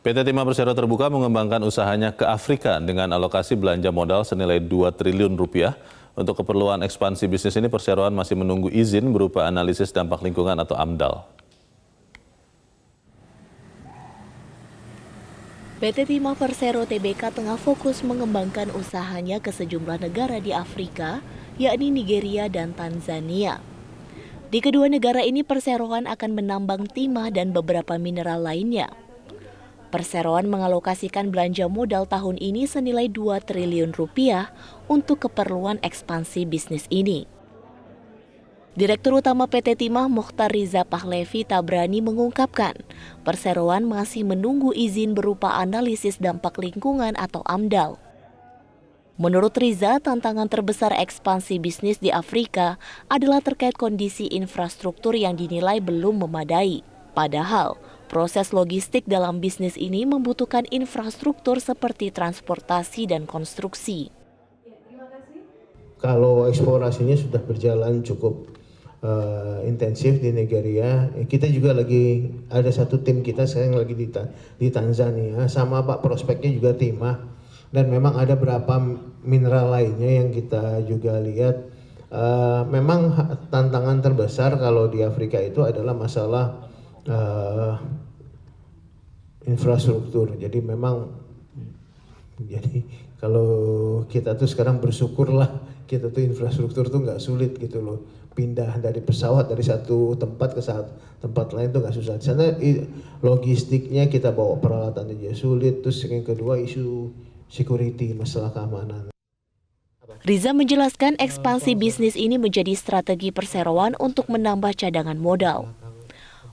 PT Timah Persero Terbuka mengembangkan usahanya ke Afrika dengan alokasi belanja modal senilai 2 triliun rupiah. Untuk keperluan ekspansi bisnis ini, perseroan masih menunggu izin berupa analisis dampak lingkungan atau AMDAL. PT Timah Persero Tbk tengah fokus mengembangkan usahanya ke sejumlah negara di Afrika, yakni Nigeria dan Tanzania. Di kedua negara ini, perseroan akan menambang timah dan beberapa mineral lainnya. Perseroan mengalokasikan belanja modal tahun ini senilai 2 triliun rupiah untuk keperluan ekspansi bisnis ini. Direktur Utama PT Timah Mokhtar Riza Pahlevi Tabrani mengungkapkan, perseroan masih menunggu izin berupa analisis dampak lingkungan atau AMDAL. Menurut Riza, tantangan terbesar ekspansi bisnis di Afrika adalah terkait kondisi infrastruktur yang dinilai belum memadai. Padahal, proses logistik dalam bisnis ini membutuhkan infrastruktur seperti transportasi dan konstruksi. Kalau eksplorasinya sudah berjalan cukup intensif di Nigeria, kita juga lagi ada satu tim kita sekarang lagi di Tanzania, sama Pak prospeknya juga timah, dan memang ada beberapa mineral lainnya yang kita juga lihat. Memang tantangan terbesar kalau di Afrika itu adalah masalah infrastruktur. Jadi memang kalau kita tuh sekarang bersyukurlah kita tuh infrastruktur tuh nggak sulit gitu loh, pindah dari pesawat dari satu tempat ke tempat lain tuh nggak susah. Di sana logistiknya kita bawa peralatan aja sulit. Terus yang kedua isu security, masalah keamanan. Riza menjelaskan ekspansi bisnis ini menjadi strategi perseroan untuk menambah cadangan modal.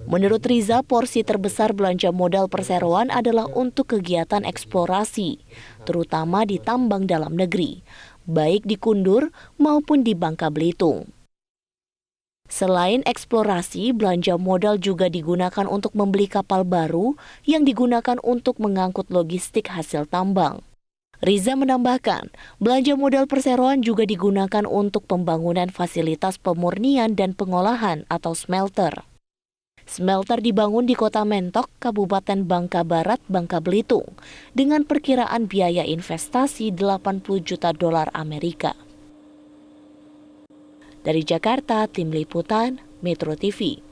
Menurut Riza, porsi terbesar belanja modal perseroan adalah untuk kegiatan eksplorasi, terutama di tambang dalam negeri, baik di Kundur maupun di Bangka Belitung. Selain eksplorasi, belanja modal juga digunakan untuk membeli kapal baru yang digunakan untuk mengangkut logistik hasil tambang. Riza menambahkan, belanja modal perseroan juga digunakan untuk pembangunan fasilitas pemurnian dan pengolahan atau smelter. Smelter dibangun di Kota Mentok, Kabupaten Bangka Barat, Bangka Belitung, dengan perkiraan biaya investasi 80 juta dolar Amerika. Dari Jakarta, Tim Liputan, Metro TV.